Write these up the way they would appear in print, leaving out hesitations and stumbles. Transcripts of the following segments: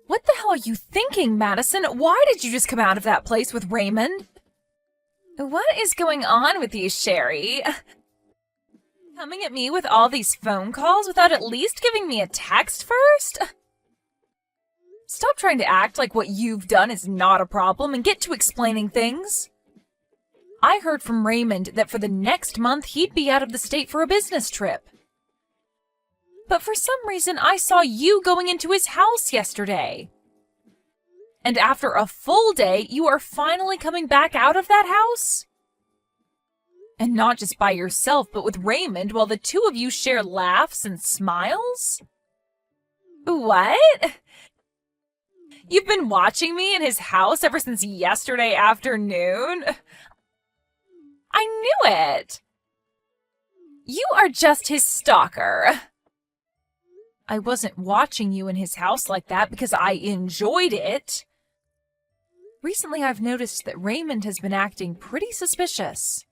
What the hell are you thinking, Madison? Why did you just come out of that place with Raymond? What is going on with you, Sherry? Coming at me with all these phone calls without at least giving me a text first? Stop trying to act like what you've done is not a problem and get to explaining things. I heard from Raymond that for the next month he'd be out of the state for a business trip. But for some reason I saw you going into his house yesterday. And after a full day, you are finally coming back out of that house? And not just by yourself, but with Raymond while the two of you share laughs and smiles? What? You've been watching me in his house ever since yesterday afternoon? I knew it! You are just his stalker. I wasn't watching you in his house like that because I enjoyed it. Recently, I've noticed that Raymond has been acting pretty suspicious.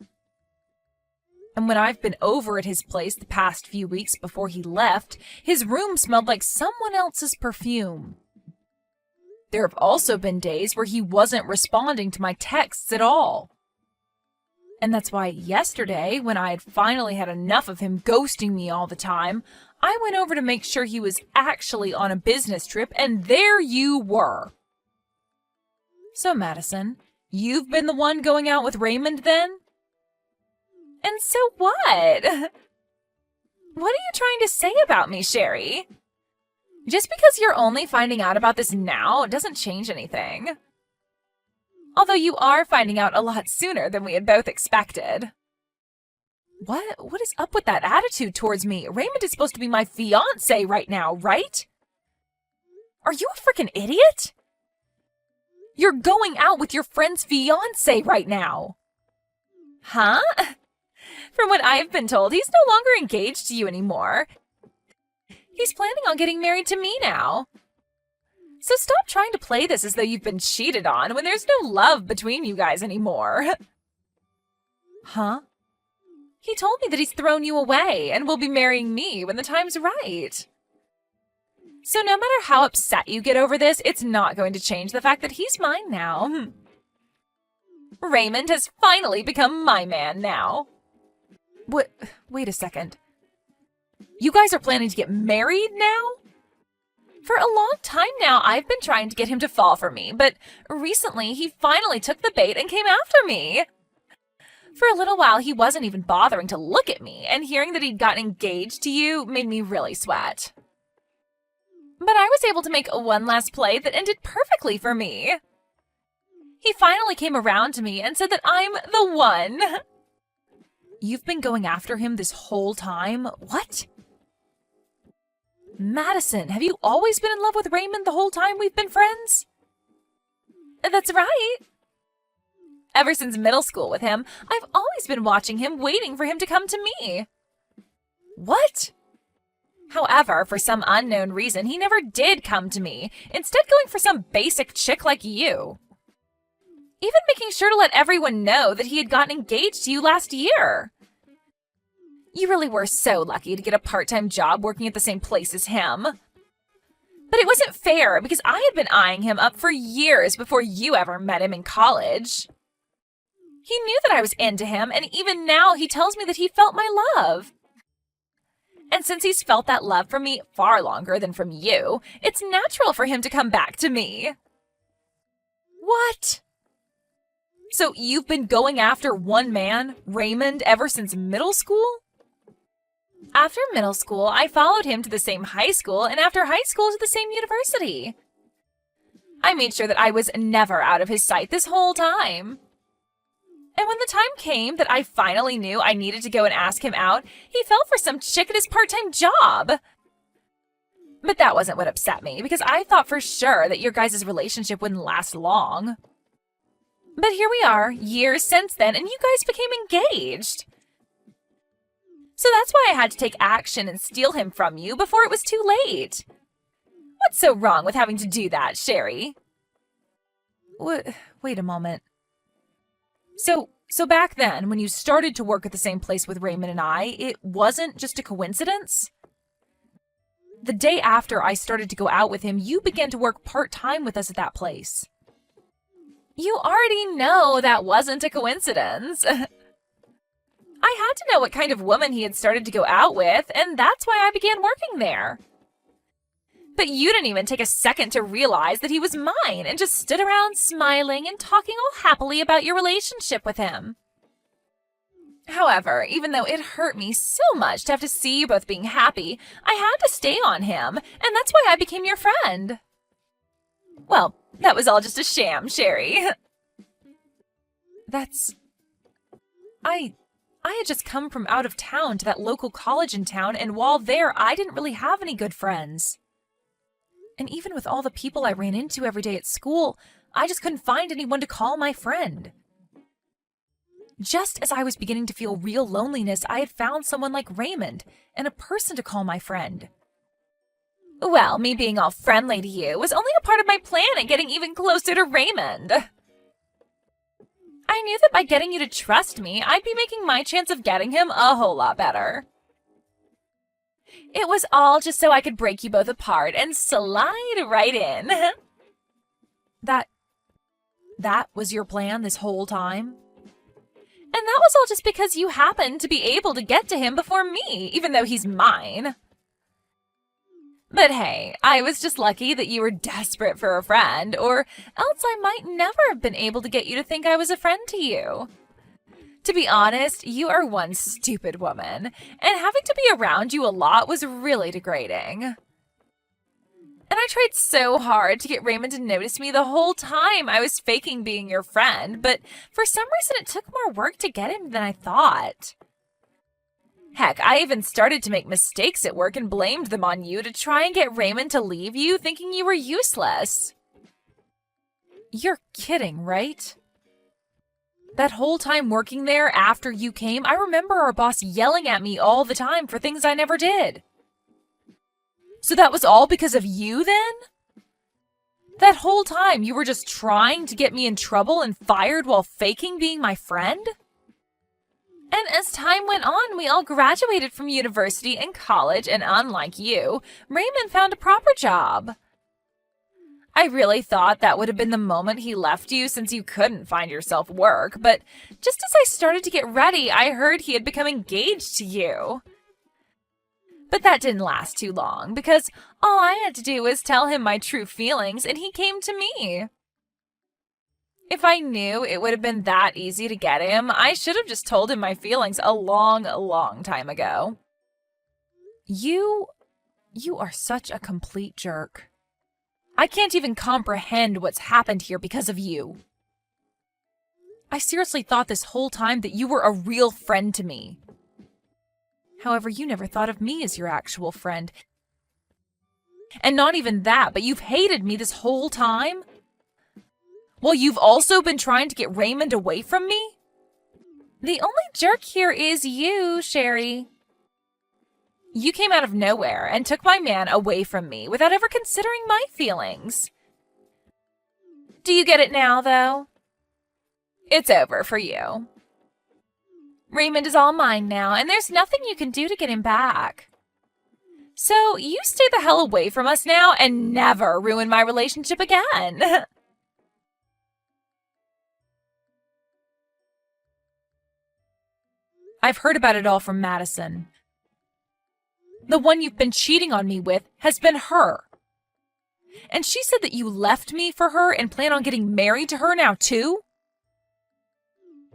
And when I've been over at his place the past few weeks before he left, his room smelled like someone else's perfume. There have also been days where he wasn't responding to my texts at all. And that's why yesterday, when I had finally had enough of him ghosting me all the time, I went over to make sure he was actually on a business trip, and there you were. So, Madison, you've been the one going out with Raymond then? And so what? What are you trying to say about me, Sherry? Just because you're only finding out about this now doesn't change anything. Although you are finding out a lot sooner than we had both expected. What is up with that attitude towards me? Raymond is supposed to be my fiancé right now, right? Are you a freaking idiot? You're going out with your friend's fiancé right now. Huh? From what I've been told, he's no longer engaged to you anymore. He's planning on getting married to me now. So stop trying to play this as though you've been cheated on when there's no love between you guys anymore. Huh? He told me that he's thrown you away and will be marrying me when the time's right. So no matter how upset you get over this, it's not going to change the fact that he's mine now. Raymond has finally become my man now. Wait a second. You guys are planning to get married now? For a long time now, I've been trying to get him to fall for me, but recently he finally took the bait and came after me. For a little while, he wasn't even bothering to look at me, and hearing that he'd gotten engaged to you made me really sweat. But I was able to make one last play that ended perfectly for me. He finally came around to me and said that I'm the one. You've been going after him this whole time? What? Madison, have you always been in love with Raymond the whole time we've been friends? That's right. Ever since middle school with him, I've always been watching him, waiting for him to come to me. What? However, for some unknown reason, he never did come to me, instead going for some basic chick like you. Even making sure to let everyone know that he had gotten engaged to you last year. You really were so lucky to get a part-time job working at the same place as him. But it wasn't fair because I had been eyeing him up for years before you ever met him in college. He knew that I was into him, and even now he tells me that he felt my love. And since he's felt that love from me far longer than from you, it's natural for him to come back to me. What? So you've been going after one man, Raymond, ever since middle school? After middle school, I followed him to the same high school, and after high school to the same university. I made sure that I was never out of his sight this whole time. And when the time came that I finally knew I needed to go and ask him out, he fell for some chick at his part-time job. But that wasn't what upset me, because I thought for sure that your guys' relationship wouldn't last long. But here we are, years since then, and you guys became engaged. So that's why I had to take action and steal him from you before it was too late. What's so wrong with having to do that, Sherry? Wait a moment. So back then, when you started to work at the same place with Raymond and I, it wasn't just a coincidence? The day after I started to go out with him, you began to work part-time with us at that place. You already know that wasn't a coincidence. I had to know what kind of woman he had started to go out with, and that's why I began working there. But you didn't even take a second to realize that he was mine and just stood around smiling and talking all happily about your relationship with him. However, even though it hurt me so much to have to see you both being happy, I had to stay on him, and that's why I became your friend. Well, that was all just a sham, Sherry. I had just come from out of town to that local college in town, and while there, I didn't really have any good friends. And even with all the people I ran into every day at school, I just couldn't find anyone to call my friend. Just as I was beginning to feel real loneliness, I had found someone like Raymond and a person to call my friend. Well, me being all friendly to you was only a part of my plan in getting even closer to Raymond. I knew that by getting you to trust me, I'd be making my chance of getting him a whole lot better. It was all just so I could break you both apart and slide right in. That was your plan this whole time? And that was all just because you happened to be able to get to him before me, even though he's mine. But hey, I was just lucky that you were desperate for a friend, or else I might never have been able to get you to think I was a friend to you. To be honest, you are one stupid woman, and having to be around you a lot was really degrading. And I tried so hard to get Raymond to notice me the whole time I was faking being your friend, but for some reason it took more work to get him than I thought. Heck, I even started to make mistakes at work and blamed them on you to try and get Raymond to leave you, thinking you were useless. You're kidding, right? That whole time working there after you came, I remember our boss yelling at me all the time for things I never did. So that was all because of you then? That whole time you were just trying to get me in trouble and fired while faking being my friend? And as time went on, we all graduated from university and college, and unlike you, Raymond found a proper job. I really thought that would have been the moment he left you since you couldn't find yourself work, but just as I started to get ready, I heard he had become engaged to you. But that didn't last too long, because all I had to do was tell him my true feelings, and he came to me. If I knew it would have been that easy to get him, I should have just told him my feelings a long time ago. You are such a complete jerk. I can't even comprehend what's happened here because of you. I seriously thought this whole time that you were a real friend to me. However, you never thought of me as your actual friend. And not even that, but you've hated me this whole time? Well, you've also been trying to get Raymond away from me? The only jerk here is you, Sherry. You came out of nowhere and took my man away from me without ever considering my feelings. Do you get it now, though? It's over for you. Raymond is all mine now, and there's nothing you can do to get him back. So you stay the hell away from us now and never ruin my relationship again. I've heard about it all from Madison. The one you've been cheating on me with has been her. And she said that you left me for her and plan on getting married to her now too?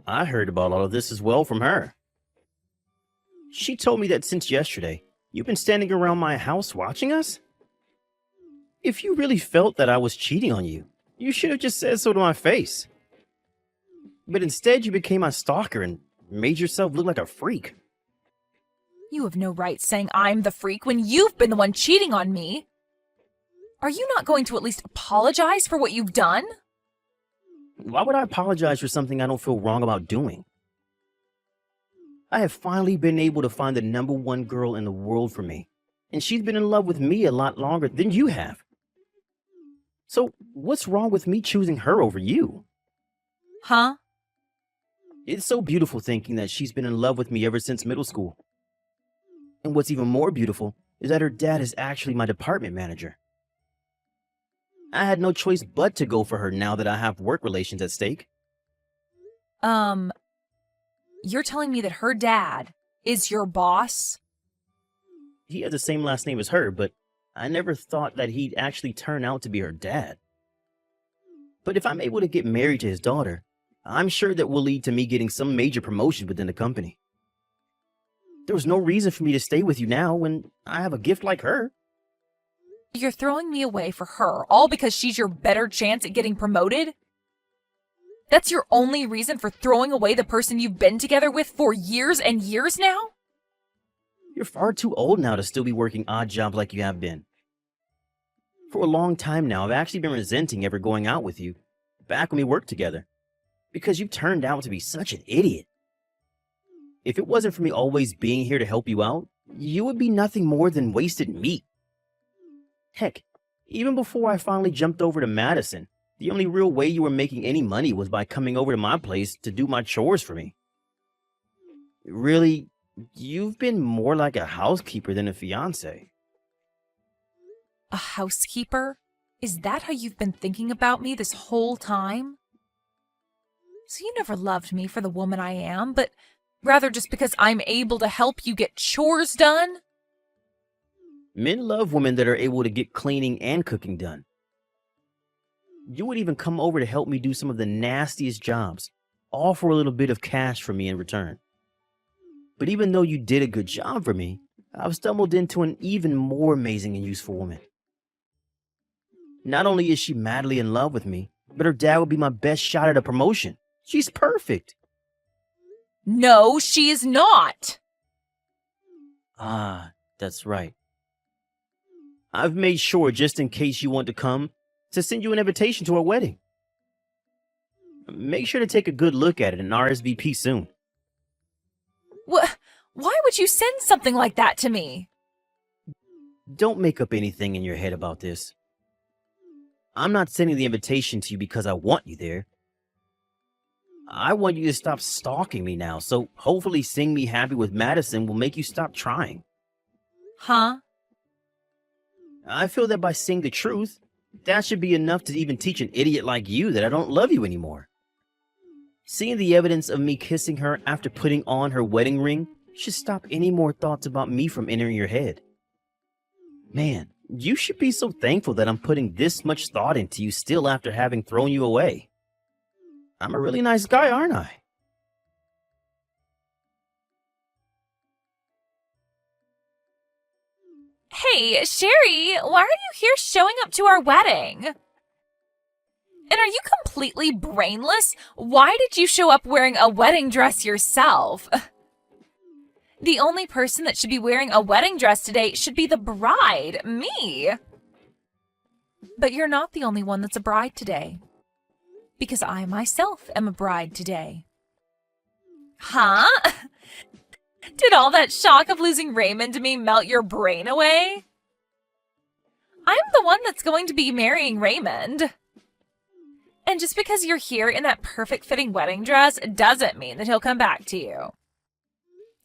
I heard about all of this as well from her. She told me that since yesterday, you've been standing around my house watching us? If you really felt that I was cheating on you, you should have just said so to my face. But instead, you became my stalker and made yourself look like a freak. You have no right saying I'm the freak when you've been the one cheating on me. Are you not going to at least apologize for what you've done? Why would I apologize for something I don't feel wrong about doing? I have finally been able to find the #1 girl in the world for me, and she's been in love with me a lot longer than you have. So what's wrong with me choosing her over you? Huh? It's so beautiful thinking that she's been in love with me ever since middle school. And what's even more beautiful is that her dad is actually my department manager. I had no choice but to go for her now that I have work relations at stake. You're telling me that her dad is your boss? He has the same last name as her, but I never thought that he'd actually turn out to be her dad. But if I'm able to get married to his daughter, I'm sure that will lead to me getting some major promotion within the company. There was no reason for me to stay with you now when I have a gift like her. You're throwing me away for her, all because she's your better chance at getting promoted? That's your only reason for throwing away the person you've been together with for years and years now? You're far too old now to still be working odd jobs like you have been. For a long time now, I've actually been resenting ever going out with you, back when we worked together, because you've turned out to be such an idiot. If it wasn't for me always being here to help you out, you would be nothing more than wasted meat. Heck, even before I finally jumped over to Madison, the only real way you were making any money was by coming over to my place to do my chores for me. Really, you've been more like a housekeeper than a fiancé. A housekeeper? Is that how you've been thinking about me this whole time? So you never loved me for the woman I am, but rather just because I'm able to help you get chores done? Men love women that are able to get cleaning and cooking done. You would even come over to help me do some of the nastiest jobs, all for a little bit of cash from me in return. But even though you did a good job for me, I've stumbled into an even more amazing and useful woman. Not only is she madly in love with me, but her dad would be my best shot at a promotion. She's perfect. No, she is not. Ah, that's right. I've made sure, just in case you want to come, to send you an invitation to our wedding. Make sure to take a good look at it and RSVP soon. Why would you send something like that to me? Don't make up anything in your head about this. I'm not sending the invitation to you because I want you there. I want you to stop stalking me now, so hopefully seeing me happy with Madison will make you stop trying. Huh? I feel that by saying the truth, that should be enough to even teach an idiot like you that I don't love you anymore. Seeing the evidence of me kissing her after putting on her wedding ring should stop any more thoughts about me from entering your head. Man, you should be so thankful that I'm putting this much thought into you still after having thrown you away. I'm a really nice guy, aren't I? Hey, Sherry, why are you here showing up to our wedding? And are you completely brainless? Why did you show up wearing a wedding dress yourself? The only person that should be wearing a wedding dress today should be the bride, me. But you're not the only one that's a bride today. Because I myself am a bride today. Huh? Did all that shock of losing Raymond to me melt your brain away? I'm the one that's going to be marrying Raymond. And just because you're here in that perfect fitting wedding dress doesn't mean that he'll come back to you.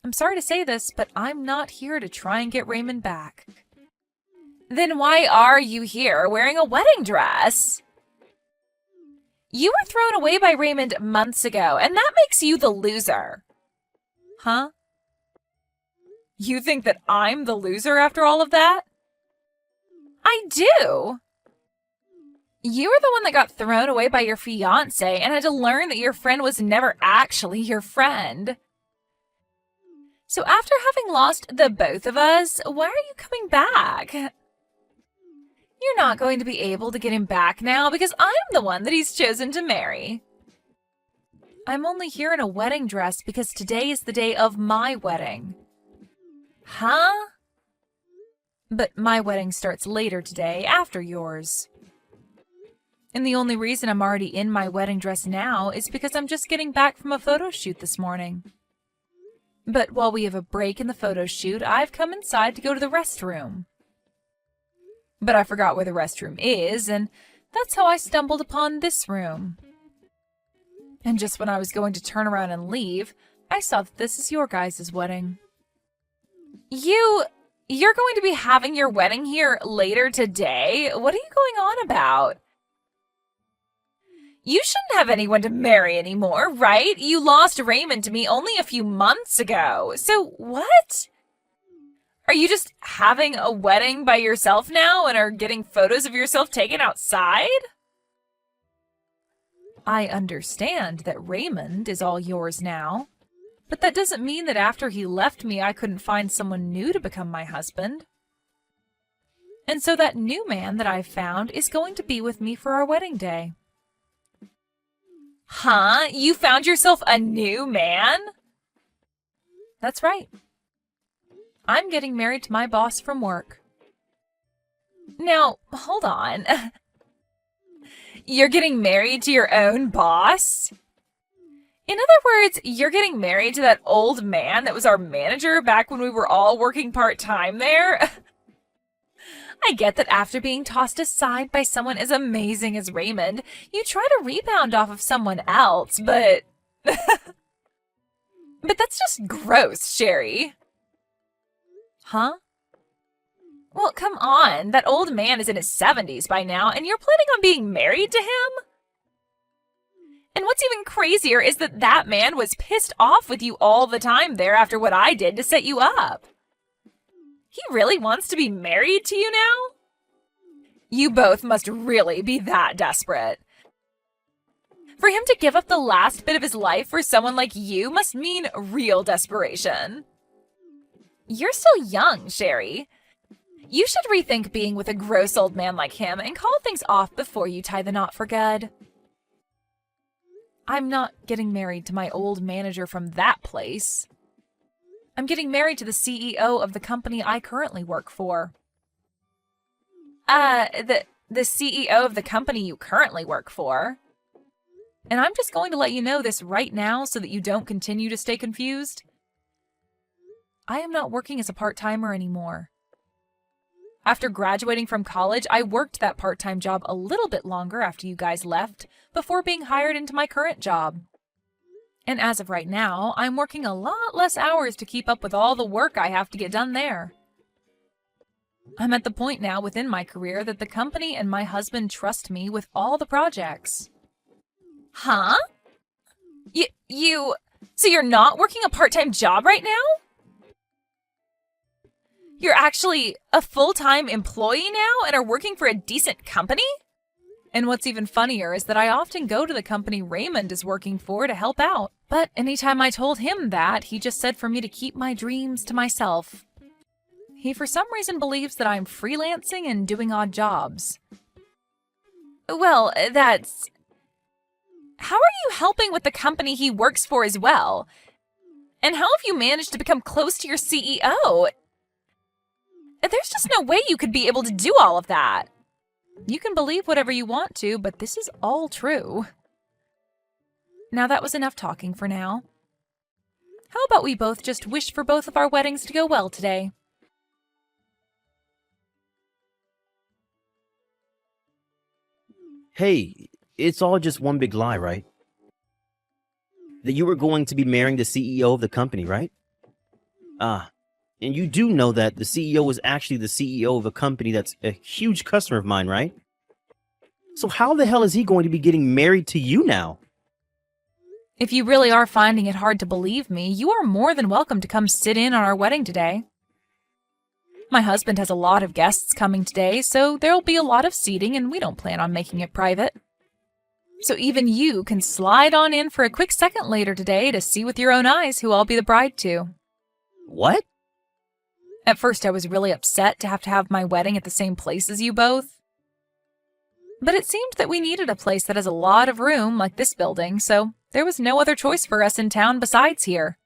I'm sorry to say this, but I'm not here to try and get Raymond back. Then why are you here wearing a wedding dress? You were thrown away by Raymond months ago, and that makes you the loser. Huh? You think that I'm the loser after all of that? I do. You were the one that got thrown away by your fiancé and had to learn that your friend was never actually your friend. So after having lost the both of us, why are you coming back? You're not going to be able to get him back now because I'm the one that he's chosen to marry. I'm only here in a wedding dress because today is the day of my wedding. Huh? But my wedding starts later today, after yours. And the only reason I'm already in my wedding dress now is because I'm just getting back from a photo shoot this morning. But while we have a break in the photo shoot, I've come inside to go to the restroom. But I forgot where the restroom is, and that's how I stumbled upon this room. And just when I was going to turn around and leave, I saw that this is your guys' wedding. You're going to be having your wedding here later today? What are you going on about? You shouldn't have anyone to marry anymore, right? You lost Raymond to me only a few months ago. So what? Are you just having a wedding by yourself now and are getting photos of yourself taken outside? I understand that Raymond is all yours now, but that doesn't mean that after he left me, I couldn't find someone new to become my husband. And so that new man that I've found is going to be with me for our wedding day. Huh? You found yourself a new man? That's right. I'm getting married to my boss from work. Now, hold on. You're getting married to your own boss? In other words, you're getting married to that old man that was our manager back when we were all working part-time there? I get that after being tossed aside by someone as amazing as Raymond, you try to rebound off of someone else, but... but that's just gross, Sherry. Huh? Well, come on. That old man is in his 70s by now, and you're planning on being married to him? And what's even crazier is that that man was pissed off with you all the time there after what I did to set you up. He really wants to be married to you now? You both must really be that desperate. For him to give up the last bit of his life for someone like you must mean real desperation. You're still young, Sherry. You should rethink being with a gross old man like him and call things off before you tie the knot for good. I'm not getting married to my old manager from that place. I'm getting married to the CEO of the company I currently work for. The CEO of the company you currently work for? And I'm just going to let you know this right now so that you don't continue to stay confused. I am not working as a part-timer anymore. After graduating from college, I worked that part-time job a little bit longer after you guys left before being hired into my current job. And as of right now, I'm working a lot less hours to keep up with all the work I have to get done there. I'm at the point now within my career that the company and my husband trust me with all the projects. Huh? So you're not working a part-time job right now? You're actually a full-time employee now and are working for a decent company? And what's even funnier is that I often go to the company Raymond is working for to help out. But anytime I told him that, he just said for me to keep my dreams to myself. He for some reason believes that I'm freelancing and doing odd jobs. Well, that's... How are you helping with the company he works for as well? And how have you managed to become close to your CEO? There's just no way you could be able to do all of that. You can believe whatever you want to, but this is all true. Now that was enough talking for now. How about we both just wish for both of our weddings to go well today? Hey, it's all just one big lie, right? That you were going to be marrying the CEO of the company, right? And you do know that the CEO was actually the CEO of a company that's a huge customer of mine, right? So how the hell is he going to be getting married to you now? If you really are finding it hard to believe me, you are more than welcome to come sit in on our wedding today. My husband has a lot of guests coming today, so there'll be a lot of seating and we don't plan on making it private. So even you can slide on in for a quick second later today to see with your own eyes who I'll be the bride to. What? At first I was really upset to have my wedding at the same place as you both. But it seemed that we needed a place that has a lot of room like this building, so there was no other choice for us in town besides here.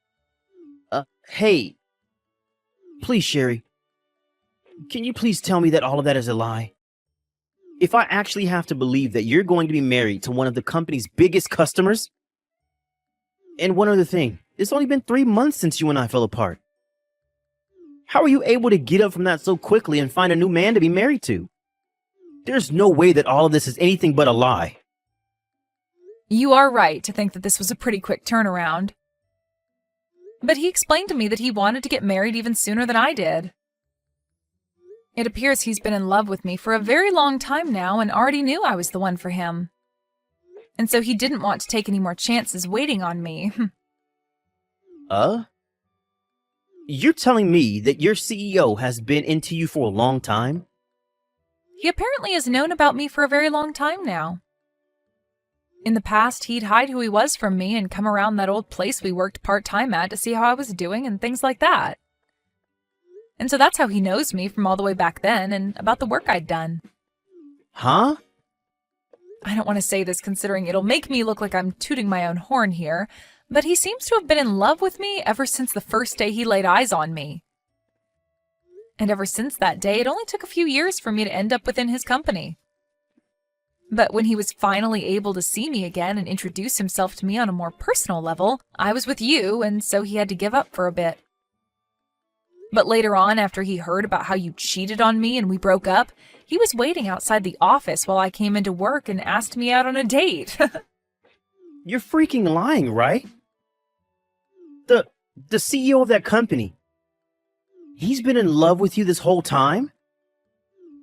Hey. Please, Sherry. Can you please tell me that all of that is a lie? If I actually have to believe that you're going to be married to one of the company's biggest customers? And one other thing, it's only been 3 months since you and I fell apart. How are you able to get up from that so quickly and find a new man to be married to? There's no way that all of this is anything but a lie. You are right to think that this was a pretty quick turnaround. But he explained to me that he wanted to get married even sooner than I did. It appears he's been in love with me for a very long time now and already knew I was the one for him. And so he didn't want to take any more chances waiting on me. You're telling me that your CEO has been into you for a long time? He apparently has known about me for a very long time now. In the past, he'd hide who he was from me and come around that old place we worked part-time at to see how I was doing and things like that. And so that's how he knows me from all the way back then and about the work I'd done. Huh? I don't want to say this considering it'll make me look like I'm tooting my own horn here, but he seems to have been in love with me ever since the first day he laid eyes on me. And ever since that day, it only took a few years for me to end up within his company. But when he was finally able to see me again and introduce himself to me on a more personal level, I was with you, and so he had to give up for a bit. But later on, after he heard about how you cheated on me and we broke up, he was waiting outside the office while I came into work and asked me out on a date. You're freaking lying, right? The CEO of that company, he's been in love with you this whole time?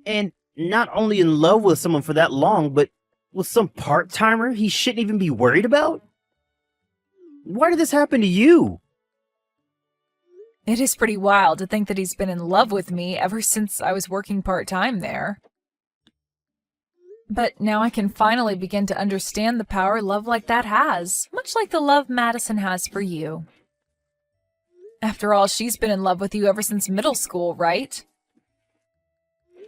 And not only in love with someone for that long, but with some part-timer he shouldn't even be worried about? Why did this happen to you? It is pretty wild to think that he's been in love with me ever since I was working part-time there. But now I can finally begin to understand the power love like that has, much like the love Madison has for you. After all, she's been in love with you ever since middle school, right?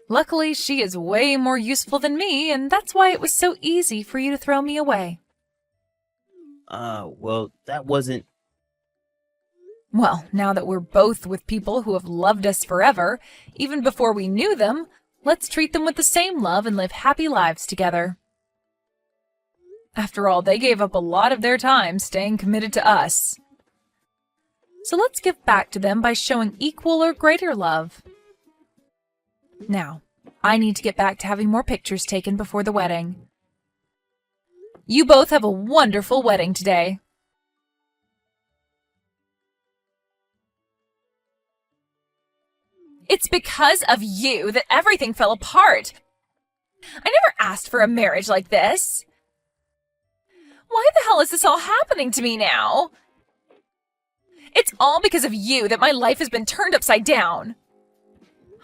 Luckily, she is way more useful than me, and that's why it was so easy for you to throw me away. Well, that wasn't... Well, now that we're both with people who have loved us forever, even before we knew them, let's treat them with the same love and live happy lives together. After all, they gave up a lot of their time staying committed to us. So let's give back to them by showing equal or greater love. Now, I need to get back to having more pictures taken before the wedding. You both have a wonderful wedding today. It's because of you that everything fell apart. I never asked for a marriage like this. Why the hell is this all happening to me now? It's all because of you that my life has been turned upside down.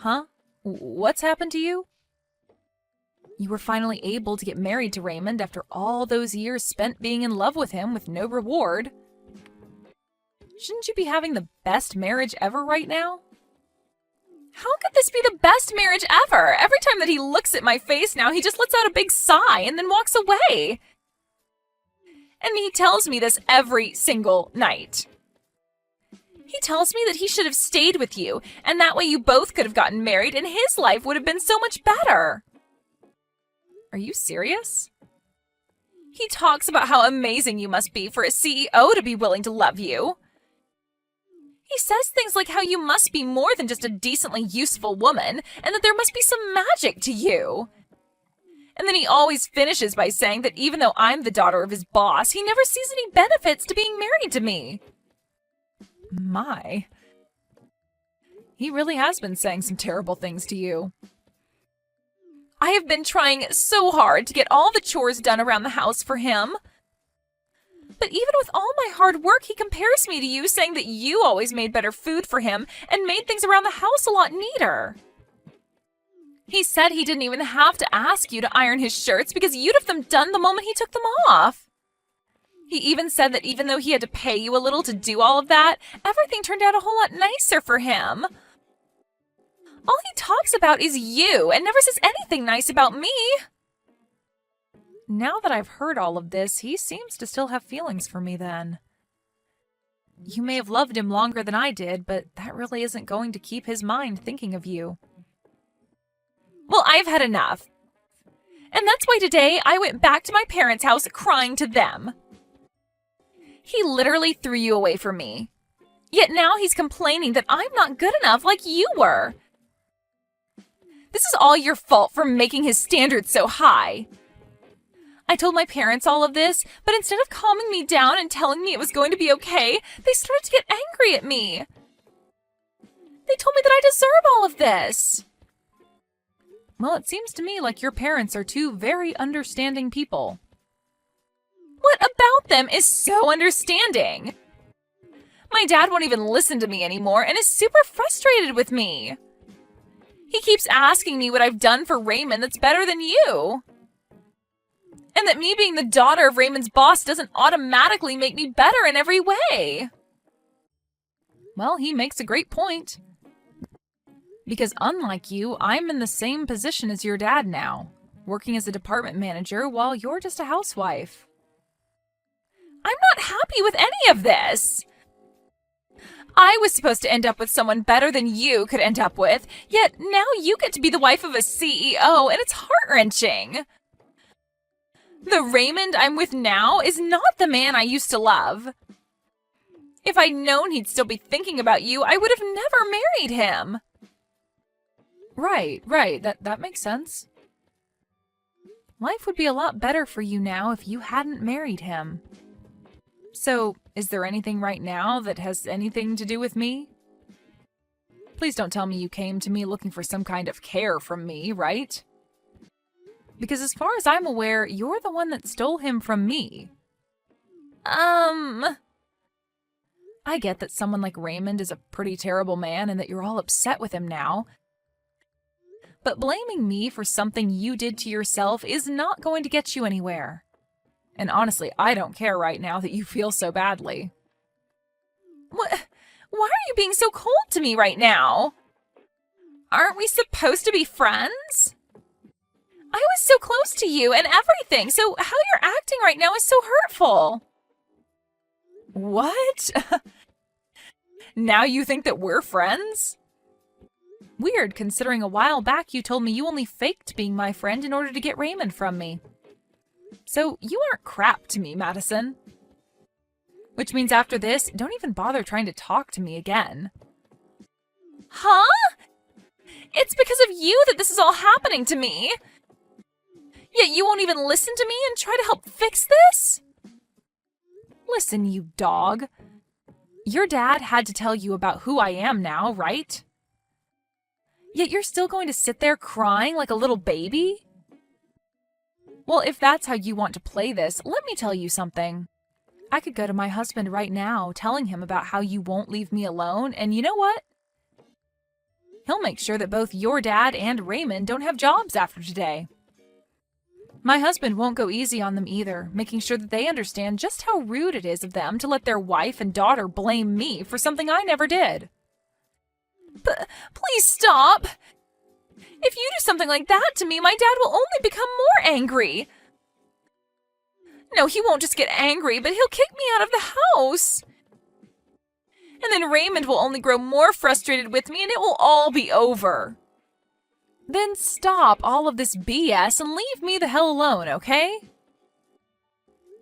Huh? What's happened to you? You were finally able to get married to Raymond after all those years spent being in love with him with no reward. Shouldn't you be having the best marriage ever right now? How could this be the best marriage ever? Every time that he looks at my face now, he just lets out a big sigh and then walks away. And he tells me this every single night. He tells me that he should have stayed with you, and that way you both could have gotten married and his life would have been so much better. Are you serious? He talks about how amazing you must be for a CEO to be willing to love you. He says things like how you must be more than just a decently useful woman, and that there must be some magic to you. And then he always finishes by saying that even though I'm the daughter of his boss, he never sees any benefits to being married to me. My. He really has been saying some terrible things to you. I have been trying so hard to get all the chores done around the house for him. But even with all my hard work, he compares me to you, saying that you always made better food for him and made things around the house a lot neater. He said he didn't even have to ask you to iron his shirts because you'd have them done the moment he took them off. He even said that even though he had to pay you a little to do all of that, everything turned out a whole lot nicer for him. All he talks about is you and never says anything nice about me. Now that I've heard all of this, he seems to still have feelings for me then. You may have loved him longer than I did, but that really isn't going to keep his mind thinking of you. Well, I've had enough. And that's why today I went back to my parents' house crying to them. He literally threw you away from me. Yet now he's complaining that I'm not good enough like you were. This is all your fault for making his standards so high. I told my parents all of this, but instead of calming me down and telling me it was going to be okay, they started to get angry at me. They told me that I deserve all of this. Well, it seems to me like your parents are two very understanding people. What about them is so understanding? My dad won't even listen to me anymore and is super frustrated with me. He keeps asking me what I've done for Raymond that's better than you. And that me being the daughter of Raymond's boss doesn't automatically make me better in every way. Well, he makes a great point. Because unlike you, I'm in the same position as your dad now, working as a department manager while you're just a housewife. I'm not happy with any of this. I was supposed to end up with someone better than you could end up with, yet now you get to be the wife of a CEO, and it's heart-wrenching. The Raymond I'm with now is not the man I used to love. If I'd known he'd still be thinking about you, I would have never married him. Right. That makes sense. Life would be a lot better for you now if you hadn't married him. So, is there anything right now that has anything to do with me? Please don't tell me you came to me looking for some kind of care from me, right? Because as far as I'm aware, you're the one that stole him from me. I get that someone like Raymond is a pretty terrible man and that you're all upset with him now. But blaming me for something you did to yourself is not going to get you anywhere. And honestly, I don't care right now that you feel so badly. What? Why are you being so cold to me right now? Aren't we supposed to be friends? I was so close to you and everything, so how you're acting right now is so hurtful. What? Now you think that we're friends? Weird, considering a while back you told me you only faked being my friend in order to get Raymond from me. So you aren't crap to me, Madison. Which means after this, don't even bother trying to talk to me again. Huh? It's because of you that this is all happening to me. Yet you won't even listen to me and try to help fix this? Listen, you dog. Your dad had to tell you about who I am now, right? Yet you're still going to sit there crying like a little baby? Well, if that's how you want to play this, let me tell you something. I could go to my husband right now, telling him about how you won't leave me alone, and you know what? He'll make sure that both your dad and Raymond don't have jobs after today. My husband won't go easy on them either, making sure that they understand just how rude it is of them to let their wife and daughter blame me for something I never did. But please stop! If you do something like that to me, my dad will only become more angry. No, he won't just get angry, but he'll kick me out of the house. And then Raymond will only grow more frustrated with me and it will all be over. Then stop all of this BS and leave me the hell alone, okay?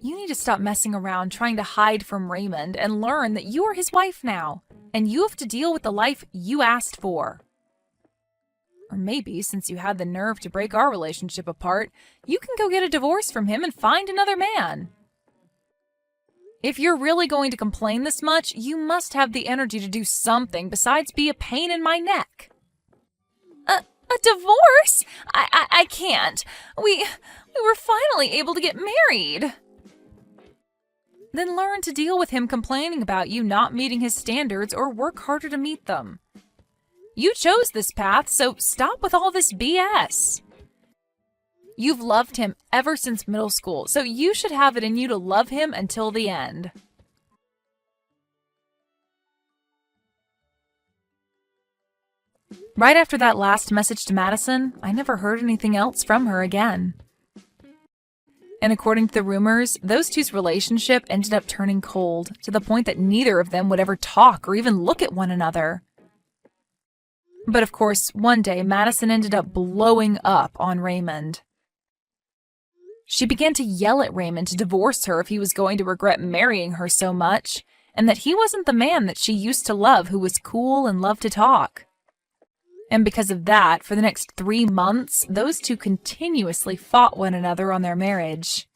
You need to stop messing around trying to hide from Raymond and learn that you are his wife now, and you have to deal with the life you asked for. Or maybe, since you had the nerve to break our relationship apart, you can go get a divorce from him and find another man. If you're really going to complain this much, you must have the energy to do something besides be a pain in my neck. A divorce? I can't. We were finally able to get married. Then learn to deal with him complaining about you not meeting his standards or work harder to meet them. You chose this path, so stop with all this BS. You've loved him ever since middle school, so you should have it in you to love him until the end. Right after that last message to Madison, I never heard anything else from her again. And according to the rumors, those two's relationship ended up turning cold to the point that neither of them would ever talk or even look at one another. But of course, one day Madison ended up blowing up on Raymond. She began to yell at Raymond to divorce her if he was going to regret marrying her so much, and that he wasn't the man that she used to love who was cool and loved to talk. And because of that, for the next 3 months, those two continuously fought one another on their marriage.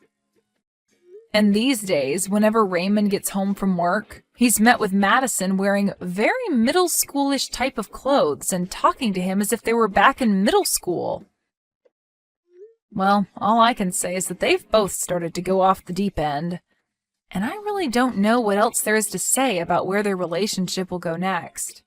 And these days, whenever Raymond gets home from work, he's met with Madison wearing very middle schoolish type of clothes and talking to him as if they were back in middle school, Well, all I can say is that they've both started to go off the deep end. And I really don't know what else there is to say about where their relationship will go next.